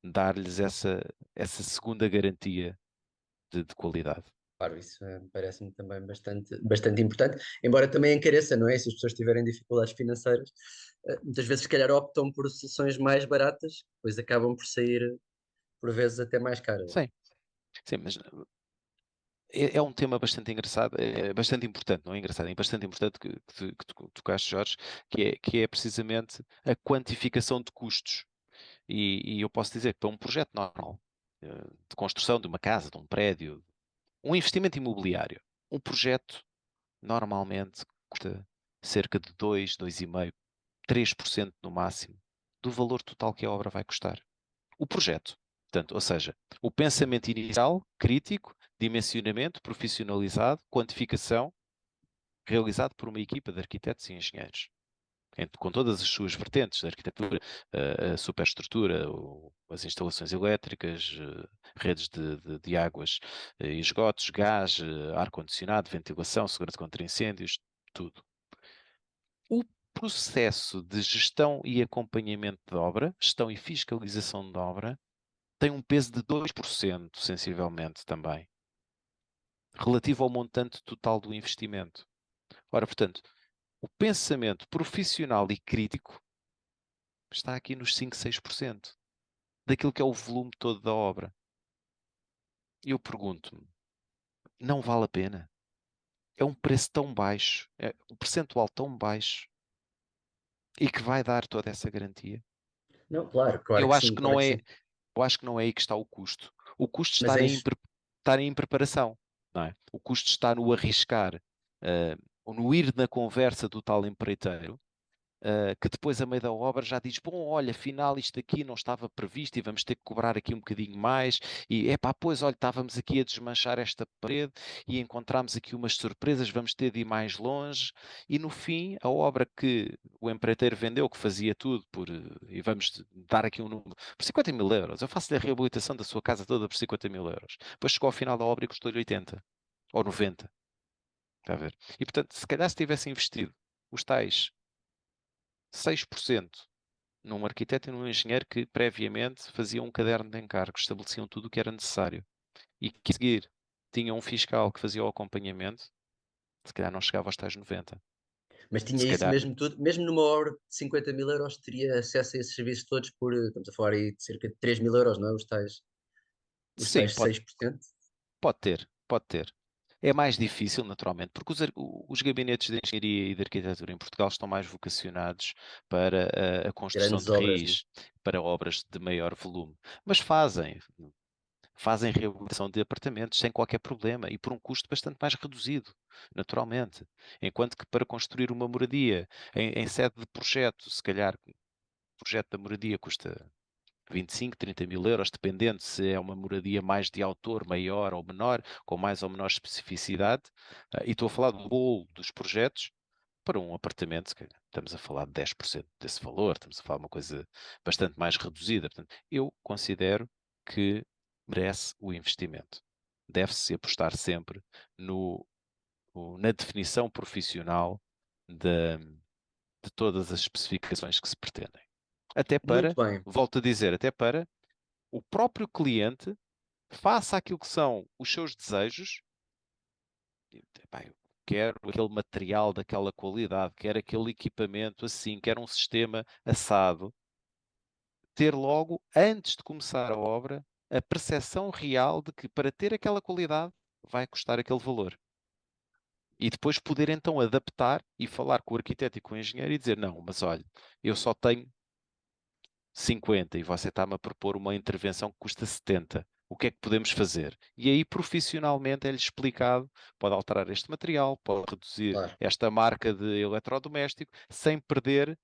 dar-lhes essa segunda garantia de qualidade. Claro, isso parece-me também bastante importante, embora também encareça, não é? Se as pessoas tiverem dificuldades financeiras, muitas vezes se calhar optam por soluções mais baratas, depois acabam por sair, por vezes, até mais caras. Sim, sim, mas é um tema bastante engraçado, é bastante importante, não é engraçado, é bastante importante que tu tocaste, Jorge, que é precisamente a quantificação de custos. E eu posso dizer que para um projeto normal, de construção de uma casa, de um prédio, um investimento imobiliário, um projeto normalmente custa cerca de 2, 2,5, 3% no máximo do valor total que a obra vai custar. O projeto. Portanto, ou seja, o pensamento inicial, crítico, dimensionamento, profissionalizado, quantificação, realizado por uma equipa de arquitetos e engenheiros, com todas as suas vertentes, a arquitetura, a superestrutura, as instalações elétricas, redes de águas e esgotos, gás, ar-condicionado, ventilação, segurança contra incêndios, tudo. O processo de gestão e acompanhamento de obra, gestão e fiscalização de obra, tem um peso de 2%, sensivelmente também, relativo ao montante total do investimento. Ora, portanto, o pensamento profissional e crítico está aqui nos 5, 6% daquilo que é o volume todo da obra. E eu pergunto-me, não vale a pena? É um preço tão baixo, é um percentual tão baixo e que vai dar toda essa garantia? Não, claro Eu que acho sim, que claro não que é, sim. eu acho que não é aí que está o custo. O custo Mas está é na isso. estar em preparação, não é? O custo está no arriscar, ou no ir na conversa do tal empreiteiro, que depois, a meio da obra, já diz: bom, olha, afinal isto aqui não estava previsto e vamos ter que cobrar aqui um bocadinho mais. E, epá, pois, olha, estávamos aqui a desmanchar esta parede e encontramos aqui umas surpresas, vamos ter de ir mais longe. E no fim, a obra que o empreiteiro vendeu, que fazia tudo e vamos dar aqui um número, por 50 mil euros, eu faço-lhe a reabilitação da sua casa toda por 50 mil euros. Depois chegou ao final da obra e custou-lhe 80 ou 90. Está a ver? E portanto, se calhar se tivesse investido os tais 6% num arquiteto e num engenheiro que previamente faziam um caderno de encargos, estabeleciam tudo o que era necessário e que a seguir tinham um fiscal que fazia o acompanhamento, se calhar não chegava aos tais 90. Mas tinha Se isso calhar, mesmo tudo, mesmo numa obra de 50 mil euros, teria acesso a esses serviços todos por, estamos a falar aí de cerca de 3 mil euros, não é? Os sim, tais 6%. pode ter, pode ter. É mais difícil, naturalmente, porque os gabinetes de engenharia e de arquitetura em Portugal estão mais vocacionados para a construção Grandes de obras, não é? raiz, para obras de maior volume. Mas fazem reabilitação de apartamentos sem qualquer problema e por um custo bastante mais reduzido, naturalmente. Enquanto que para construir uma moradia em sede de projeto, se calhar o projeto da moradia custa 25, 30 mil euros, dependendo se é uma moradia mais de autor, maior ou menor, com mais ou menor especificidade. E estou a falar do bolo dos projetos. Para um apartamento, se calhar, estamos a falar de 10% desse valor, estamos a falar de uma coisa bastante mais reduzida. Portanto, eu considero que merece o investimento. Deve-se apostar sempre no, na definição profissional de todas as especificações que se pretendem. Até Muito para, bem. volto a dizer, até para o próprio cliente faça aquilo que são os seus desejos. Epá, eu quero aquele material daquela qualidade, quero aquele equipamento assim, quero um sistema assado. Ter logo, antes de começar a obra, a percepção real de que para ter aquela qualidade vai custar aquele valor. E depois poder então adaptar e falar com o arquiteto e com o engenheiro e dizer: não, mas olha, eu só tenho 50 e você está-me a propor uma intervenção que custa 70. O que é que podemos fazer? E aí, profissionalmente, é-lhe explicado: pode alterar este material, pode reduzir Claro. esta marca de eletrodoméstico, sem perder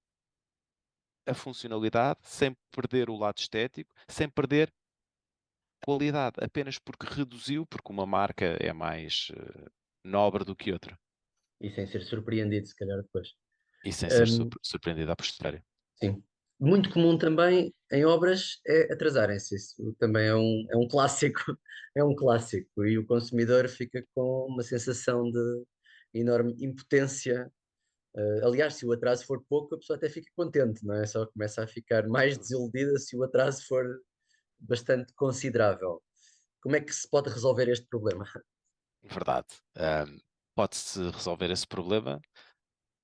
a funcionalidade, sem perder o lado estético, sem perder qualidade, apenas porque reduziu, porque uma marca é mais nobre do que outra. E sem ser surpreendido, se calhar depois. E sem ser Hum, surpreendido a posteriori. sim. Muito comum também em obras é atrasarem-se. Isso também é um clássico. É um clássico. E o consumidor fica com uma sensação de enorme impotência. Aliás, se o atraso for pouco, a pessoa até fica contente, não é? Só começa a ficar mais desiludida se o atraso for bastante considerável. Como é que se pode resolver este problema? Verdade. Pode-se resolver esse problema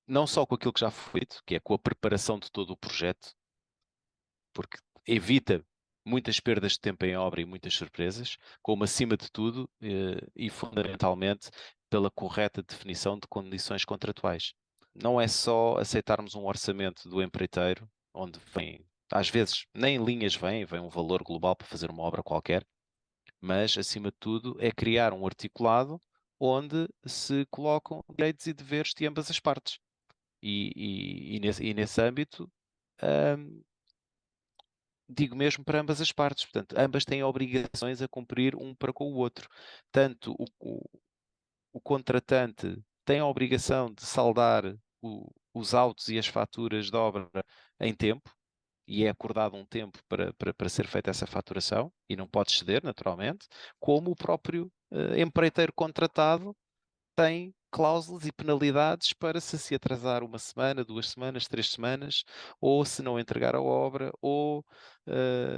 não só com aquilo que já foi feito, que é com a preparação de todo o projeto, porque evita muitas perdas de tempo em obra e muitas surpresas, como acima de tudo e fundamentalmente pela correta definição de condições contratuais. Não é só aceitarmos um orçamento do empreiteiro, onde vem, às vezes, nem linhas vem um valor global para fazer uma obra qualquer, mas acima de tudo é criar um articulado onde se colocam direitos e deveres de ambas as partes. E nesse âmbito, hum, digo mesmo para ambas as partes, portanto, ambas têm obrigações a cumprir um para com o outro. Tanto o contratante tem a obrigação de saldar os autos e as faturas de obra em tempo, e é acordado um tempo para ser feita essa faturação, e não pode exceder, naturalmente, como o próprio empreiteiro contratado tem cláusulas e penalidades para se atrasar uma semana, 2 semanas, 3 semanas, ou se não entregar a obra, ou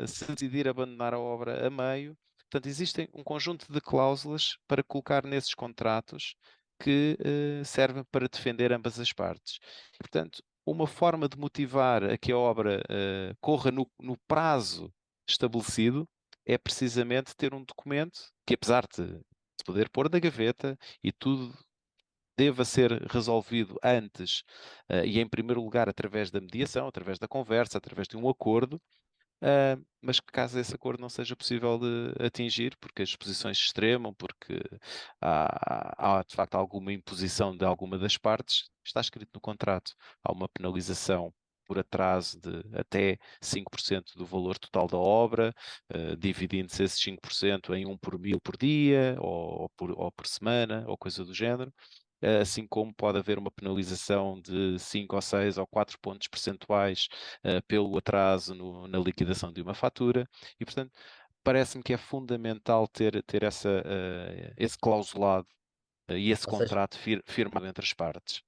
se decidir abandonar a obra a meio. Portanto, existem um conjunto de cláusulas para colocar nesses contratos que servem para defender ambas as partes. Portanto, uma forma de motivar a que a obra corra no prazo estabelecido é precisamente ter um documento que, apesar de se poder pôr na gaveta e tudo deva ser resolvido antes e, em primeiro lugar, através da mediação, através da conversa, através de um acordo, mas que caso esse acordo não seja possível de atingir, porque as posições se extremam, porque há de facto alguma imposição de alguma das partes, está escrito no contrato. Há uma penalização por atraso de até 5% do valor total da obra, dividindo-se esses 5% em 1 por 1000 por dia, ou por semana, ou coisa do género. Assim como pode haver uma penalização de 5 ou 6 ou 4 pontos percentuais pelo atraso na liquidação de uma fatura. E, portanto, parece-me que é fundamental ter esse clausulado e esse Ou seja, contrato firmado entre as partes.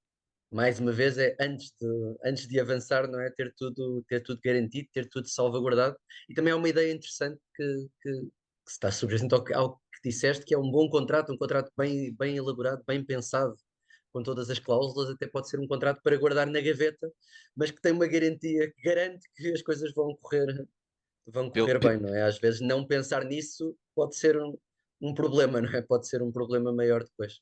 mais uma vez, é antes de avançar, não é? Ter tudo garantido, ter tudo salvaguardado. E também é uma ideia interessante que se está subjacente ao que disseste, que é um contrato bem elaborado, bem pensado, com todas as cláusulas, até pode ser um contrato para guardar na gaveta, mas que tem uma garantia que garante que as coisas vão Pelo- correr pe- bem, não é? Às vezes não pensar nisso pode ser um problema, não é? Pode ser um problema maior depois.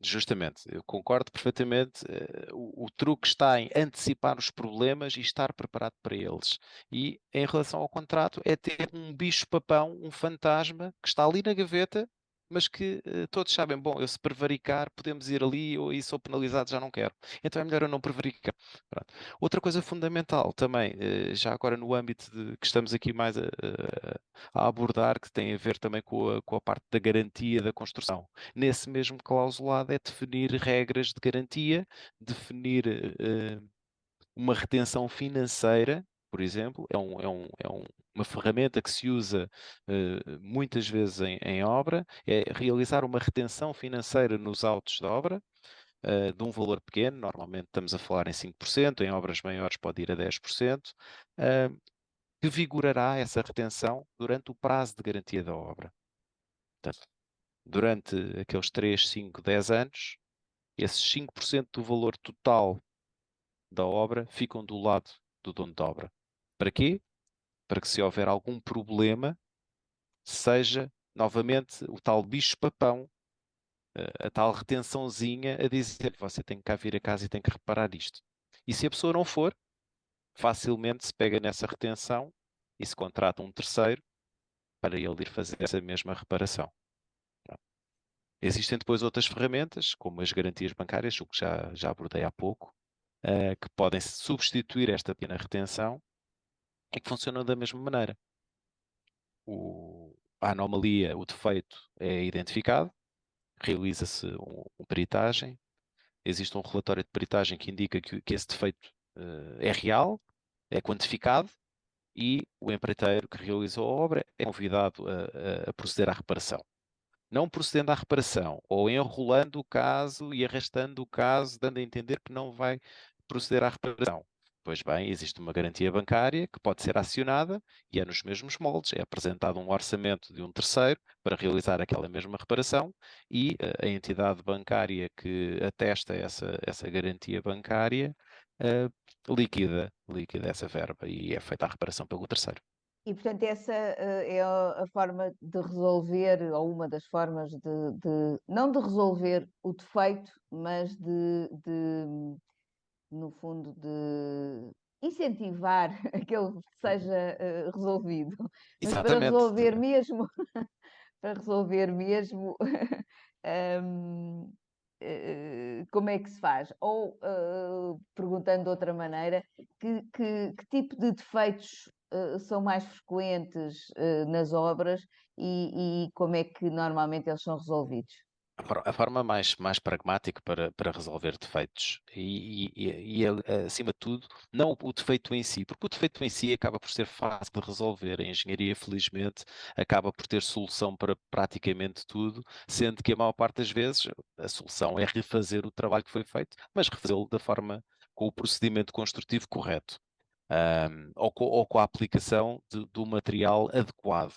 Justamente, eu concordo perfeitamente. O truque está em antecipar os problemas e estar preparado para eles. E em relação ao contrato, é ter um bicho-papão, um fantasma, que está ali na gaveta, mas que todos sabem, bom, eu se prevaricar, podemos ir ali, ou e sou penalizado, já não quero. Então é melhor eu não prevaricar. Pronto. Outra coisa fundamental também, já agora no âmbito de que estamos aqui mais a abordar, que tem a ver também com a parte da garantia da construção. Nesse mesmo clausulado é definir regras de garantia, definir uma retenção financeira, por exemplo, uma ferramenta que se usa muitas vezes em obra, é realizar uma retenção financeira nos autos da obra, de um valor pequeno, normalmente estamos a falar em 5%, em obras maiores pode ir a 10%, uh, que vigorará essa retenção durante o prazo de garantia da obra. Portanto, durante aqueles 3, 5, 10 anos, esses 5% do valor total da obra ficam do lado do dono da obra. Para quê? Para que, se houver algum problema, seja novamente o tal bicho-papão, a tal retençãozinha a dizer que você tem que cá vir a casa e tem que reparar isto. E se a pessoa não for, facilmente se pega nessa retenção e se contrata um terceiro para ele ir fazer essa mesma reparação. Existem depois outras ferramentas, como as garantias bancárias, o que já abordei há pouco, que podem substituir esta pequena retenção e que funcionam da mesma maneira. A anomalia, o defeito é identificado, realiza-se uma peritagem, existe um relatório de peritagem que indica que esse defeito é real, é quantificado, e o empreiteiro que realizou a obra é convidado a proceder à reparação. Não procedendo à reparação, ou enrolando o caso e arrastando o caso, dando a entender que não vai proceder à reparação. Pois bem, existe uma garantia bancária que pode ser acionada e é nos mesmos moldes. É apresentado um orçamento de um terceiro para realizar aquela mesma reparação e a entidade bancária que atesta essa garantia bancária eh, liquida essa verba e é feita a reparação pelo terceiro. E, portanto, essa é a forma de resolver, ou uma das formas não de resolver o defeito, mas no fundo, de incentivar aquele que seja resolvido. Mas para Exatamente. resolver mesmo, para resolver mesmo, como é que se faz? Ou, perguntando de outra maneira, que tipo de defeitos são mais frequentes nas obras e como é que normalmente eles são resolvidos? A forma mais pragmática para resolver defeitos acima de tudo, não o defeito em si, porque o defeito em si acaba por ser fácil de resolver. A engenharia, felizmente, acaba por ter solução para praticamente tudo, sendo que a maior parte das vezes a solução é refazer o trabalho que foi feito, mas refazê-lo da forma, com o procedimento construtivo correto, ou com a aplicação do material adequado,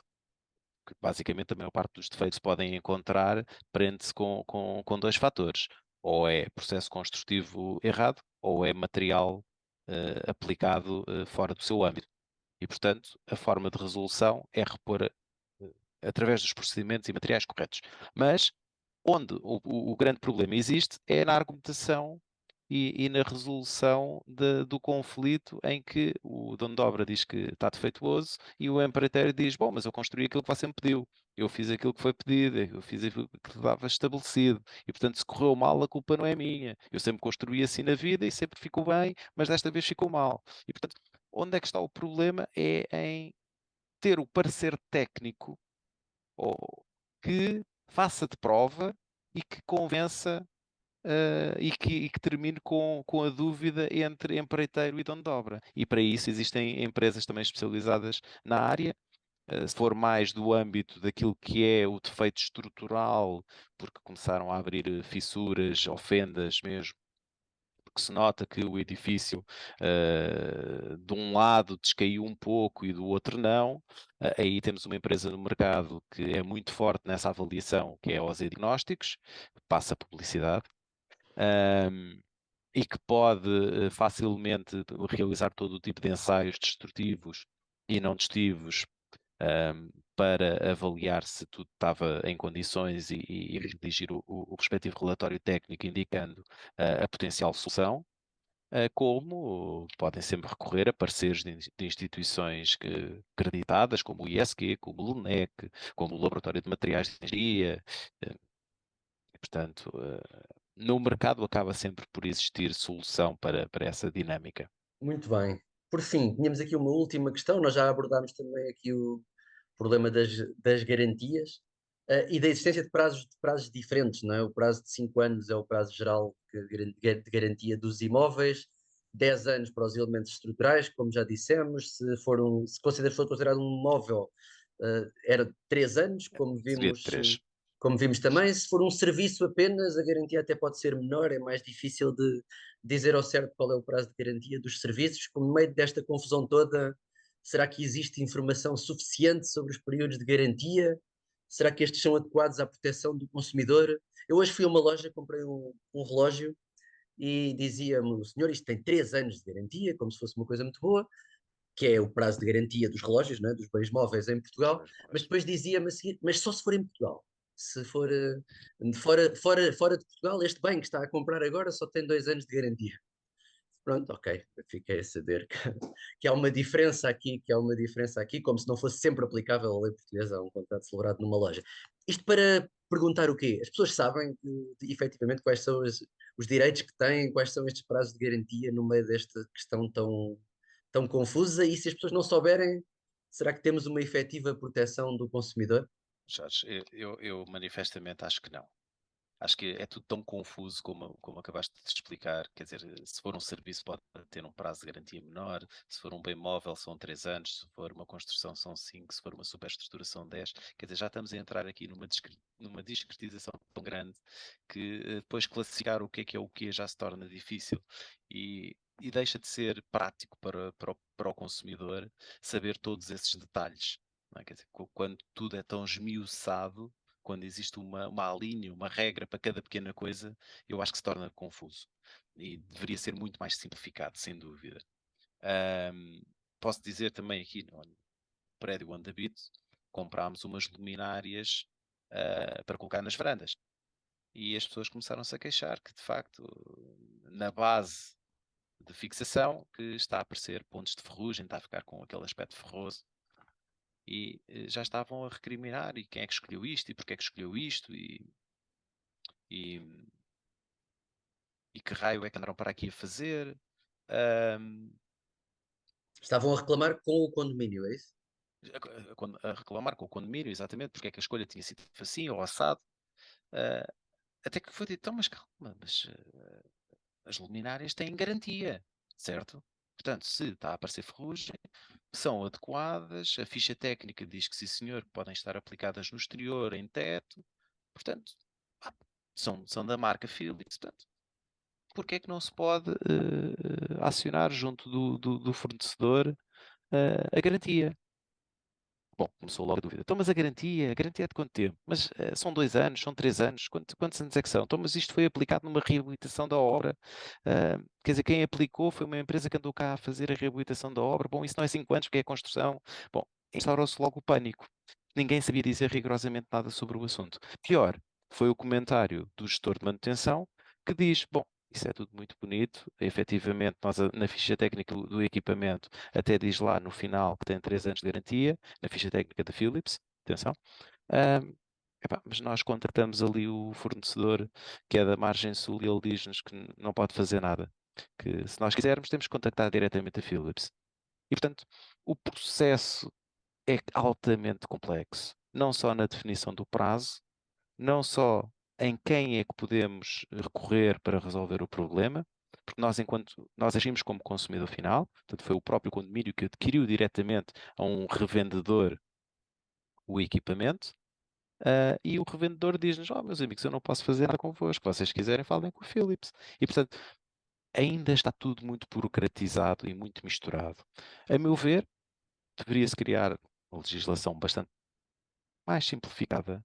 que basicamente a maior parte dos defeitos que podem encontrar prende-se com dois fatores. Ou é processo construtivo errado, ou é material aplicado fora do seu âmbito. E, portanto, a forma de resolução é repor através dos procedimentos e materiais corretos. Mas onde o grande problema existe é na argumentação e na resolução do conflito em que o dono de obra diz que está defeituoso e o empreiteiro diz, bom, mas eu construí aquilo que você me pediu, eu fiz aquilo que foi pedido, eu fiz aquilo que estava estabelecido e, portanto, se correu mal, a culpa não é minha. Eu sempre construí assim na vida e sempre ficou bem, mas desta vez ficou mal. E, portanto, onde é que está o problema? É em ter o parecer técnico ou que faça de prova e que convença e que termine com a dúvida entre empreiteiro e dono de obra. E para isso existem empresas também especializadas na área. Se for mais do âmbito daquilo que é o defeito estrutural, porque começaram a abrir fissuras, ofendas mesmo, porque se nota que o edifício de um lado descaiu um pouco e do outro não, aí temos uma empresa no mercado que é muito forte nessa avaliação, que é a OZ Diagnósticos, passa publicidade, ahm, e que pode facilmente realizar todo o tipo de ensaios destrutivos e não destrutivos, para avaliar se tudo estava em condições e redigir o respectivo relatório técnico indicando a potencial solução, como podem sempre recorrer a parceiros de instituições acreditadas, como o ISQ, como o LUNEC, como o Laboratório de Materiais de Engenharia. eh, Portanto, no mercado acaba sempre por existir solução para essa dinâmica. Muito bem. Por fim, tínhamos aqui uma última questão. Nós já abordámos também aqui o problema das garantias, e da existência de prazos diferentes, não é? O prazo de 5 anos é o prazo geral de garantia dos imóveis, 10 anos para os elementos estruturais, como já dissemos. Se for considerado um imóvel, era 3 anos, Seria de três. como vimos também. Se for um serviço apenas, a garantia até pode ser menor, é mais difícil de dizer ao certo qual é o prazo de garantia dos serviços. Como no meio desta confusão toda, será que existe informação suficiente sobre os períodos de garantia? Será que estes são adequados à proteção do consumidor? Eu hoje fui a uma loja, comprei um relógio e dizia-me: senhor, isto tem 3 anos de garantia, como se fosse uma coisa muito boa, que é o prazo de garantia dos relógios, né, dos bens móveis em Portugal, mas depois dizia-me a seguir: mas só se for em Portugal. Se for fora de Portugal, este bem que está a comprar agora só tem 2 anos de garantia. Pronto, ok, fiquei a saber que há uma diferença aqui, como se não fosse sempre aplicável a lei portuguesa a um contrato celebrado numa loja. Isto para perguntar o quê? As pessoas sabem efetivamente quais são os direitos que têm, quais são estes prazos de garantia no meio desta questão tão confusa, e se as pessoas não souberem, será que temos uma efetiva proteção do consumidor? Jorge, eu manifestamente acho que não. Acho que é tudo tão confuso como acabaste de explicar. Quer dizer, se for um serviço pode ter um prazo de garantia menor, se for um bem móvel são 3 anos, se for uma construção são 5, se for uma superestrutura são 10. Quer dizer, já estamos a entrar aqui numa discretização tão grande que depois classificar o que é o que já se torna difícil. E e deixa de ser prático para o consumidor saber todos esses detalhes. Não é? Quer dizer, quando tudo é tão esmiuçado, quando existe uma linha, uma regra para cada pequena coisa, eu acho que se torna confuso. E deveria ser muito mais simplificado, sem dúvida. Posso dizer também aqui no prédio onde habito, comprámos umas luminárias para colocar nas varandas. E as pessoas começaram-se a queixar que, de facto, na base de fixação, que está a aparecer pontos de ferrugem, está a ficar com aquele aspecto ferroso. E já estavam a recriminar, e quem é que escolheu isto, e porque é que escolheu isto, e, e que raio é que andaram para aqui a fazer. Estavam a reclamar com o condomínio, é isso? A reclamar com o condomínio, exatamente, porque é que a escolha tinha sido assim ou assado. Uh, Até que foi dito, então, mas calma, mas as luminárias têm garantia, certo? Portanto, se está a aparecer ferrugem, são adequadas, a ficha técnica diz que sim senhor, podem estar aplicadas no exterior, em teto, portanto, são da marca Philips, portanto, porque é que não se pode acionar junto do fornecedor a garantia? Bom, começou logo a dúvida. Então, mas a garantia é de quanto tempo? Mas são 2 anos, são 3 anos, quantos anos é que são? Então, mas isto foi aplicado numa reabilitação da obra. Quer dizer, quem aplicou foi uma empresa que andou cá a fazer a reabilitação da obra. Bom, isso não é 5 anos, porque é construção. Bom, instaurou-se logo o pânico. Ninguém sabia dizer rigorosamente nada sobre o assunto. Pior, foi o comentário do gestor de manutenção que diz, bom, isso é tudo muito bonito, efetivamente, nós na ficha técnica do equipamento até diz lá no final que tem 3 anos de garantia, na ficha técnica da Philips, atenção. Ahm, mas nós contratamos ali o fornecedor que é da margem sul e ele diz-nos que não pode fazer nada. Que se nós quisermos, temos que contactar diretamente a Philips. E, portanto, o processo é altamente complexo, não só na definição do prazo, não só em quem é que podemos recorrer para resolver o problema, porque nós, enquanto nós agimos como consumidor final, portanto, foi o próprio condomínio que adquiriu diretamente a um revendedor o equipamento, e o revendedor diz-nos: oh, meus amigos, eu não posso fazer nada convosco, se vocês quiserem, falem com o Philips. E, portanto, ainda está tudo muito burocratizado e muito misturado. A meu ver, deveria-se criar uma legislação bastante mais simplificada,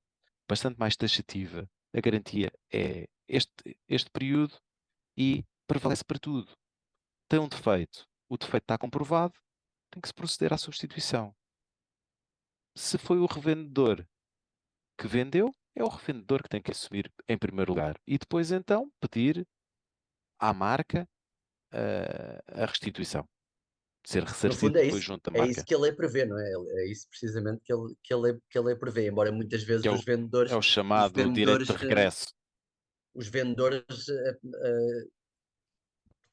bastante mais taxativa. A garantia é este período e prevalece para tudo. Tem um defeito, o defeito está comprovado, tem que se proceder à substituição. Se foi o revendedor que vendeu, é o revendedor que tem que assumir em primeiro lugar. E depois, então, pedir à marca a restituição. Ser No ressarcido fundo depois junto da é isso marca. que a lei prevê, não é? É isso precisamente que a lei prevê, embora muitas vezes Que os é vendedores, o os chamado direito de vendedores, regresso. os vendedores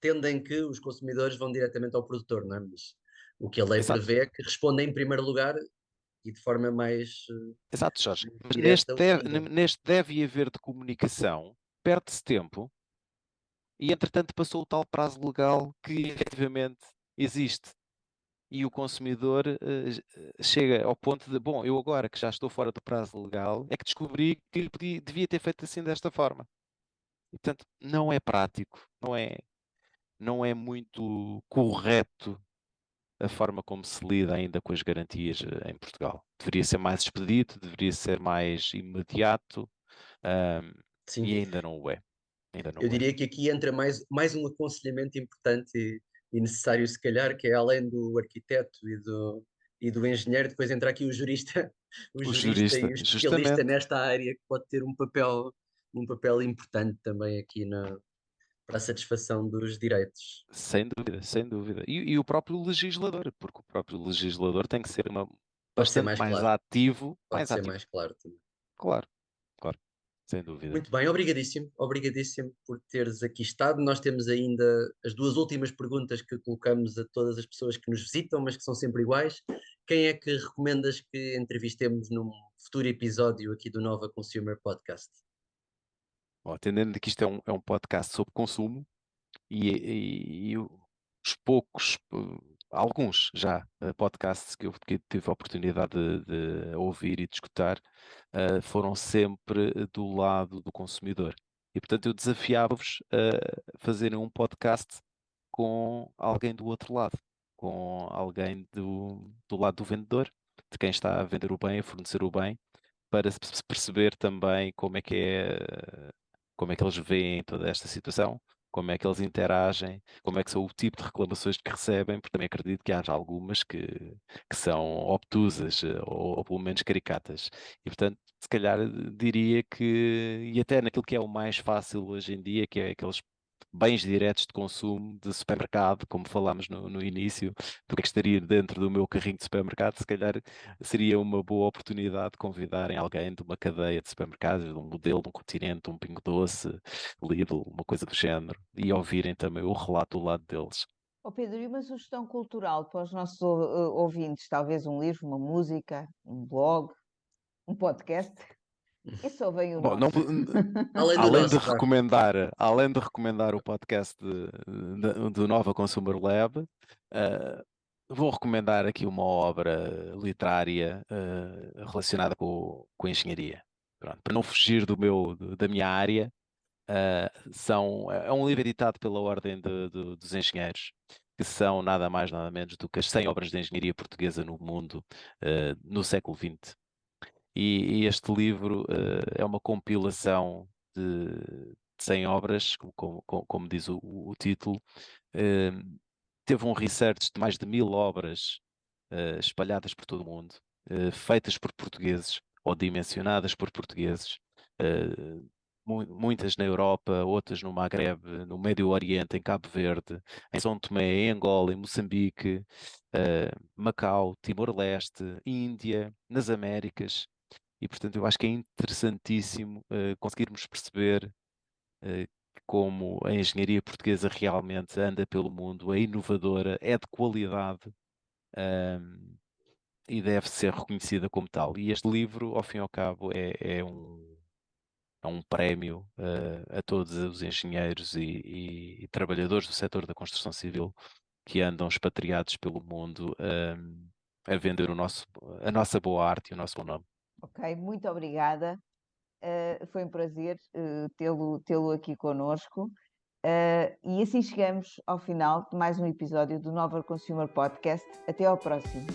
pretendem que os consumidores vão diretamente ao produtor, não é? Mas o que a lei Exato. prevê é que respondem em primeiro lugar e de forma Exato, Jorge. mais Mas direta o consumidor. neste deve haver de comunicação, perde-se tempo e, entretanto, passou o tal prazo legal que efetivamente existe. E o consumidor chega ao ponto de, bom, eu agora que já estou fora do prazo legal, é que descobri que devia ter feito assim desta forma. E, portanto, não é prático, não é muito correto a forma como se lida ainda com as garantias em Portugal. Deveria ser mais expedito, deveria ser mais imediato, ahm, e Sim, ainda não o é. Ainda não eu o é. diria que aqui entra mais um aconselhamento importante e necessário, se calhar, que é além do arquiteto e do engenheiro, depois entra aqui o jurista, o O jurista e jurista, o especialista justamente, nesta área, que pode ter um papel importante também aqui para a satisfação dos direitos. sem dúvida, sem dúvida. E o próprio legislador, porque o próprio legislador tem que ser Pode ser bastante mais mais claro, ativo, pode ser mais claro também. Claro, claro, sem dúvida. Muito bem, obrigadíssimo por teres aqui estado. Nós temos ainda as duas últimas perguntas que colocamos a todas as pessoas que nos visitam, mas que são sempre iguais. Quem é que recomendas que entrevistemos num futuro episódio aqui do Nova Consumer Podcast? Bom, atendendo que isto é um podcast sobre consumo e os poucos, alguns já, podcasts que eu tive a oportunidade de ouvir e de escutar, foram sempre do lado do consumidor. E, portanto, eu desafiava-vos a fazerem um podcast com alguém do outro lado, com alguém do lado do vendedor, de quem está a vender o bem, a fornecer o bem, para se perceber também como é que eles veem toda esta situação, como é que eles interagem, como é que são o tipo de reclamações que recebem, porque também acredito que haja algumas que são obtusas ou pelo menos caricatas. E portanto, se calhar diria que, e até naquilo que é o mais fácil hoje em dia, que é aqueles bens diretos de consumo de supermercado, como falámos no início, do que estaria dentro do meu carrinho de supermercado, se calhar seria uma boa oportunidade de convidarem alguém de uma cadeia de supermercados, de um modelo, de um Continente, um Pingo Doce, Lidl, uma coisa do género, e ouvirem também o relato do lado deles. Ó Pedro, e uma sugestão cultural para os nossos ouvintes? Talvez um livro, uma música, um blog, um podcast? Isso só vem o Bom, nosso. Além do nosso, vá. além de recomendar o podcast do Nova Consumer Lab, vou recomendar aqui uma obra literária relacionada com a engenharia. Pronto, para não fugir da minha área, é um livro editado pela Ordem dos Engenheiros, que são nada mais nada menos do que as 100 obras de engenharia portuguesa no mundo no século XX. E este livro é uma compilação de 100 obras, como diz o título. Eh, Teve um research de mais de 1000 obras espalhadas por todo o mundo, feitas por portugueses ou dimensionadas por portugueses. eh, Muitas na Europa, outras no Maghreb, no Médio Oriente, em Cabo Verde, em São Tomé, em Angola, em Moçambique, Macau, Timor-Leste, Índia, nas Américas. E, portanto, eu acho que é interessantíssimo conseguirmos perceber como a engenharia portuguesa realmente anda pelo mundo, é inovadora, é de qualidade, ehm, e deve ser reconhecida como tal. E este livro, ao fim e ao cabo, é um prémio a todos os engenheiros e trabalhadores do setor da construção civil que andam expatriados pelo mundo, a vender a nossa boa arte e o nosso bom nome. Ok, muito obrigada. Foi um prazer tê-lo aqui conosco. E assim chegamos ao final de mais um episódio do Nova Consumer Podcast. Até ao próximo.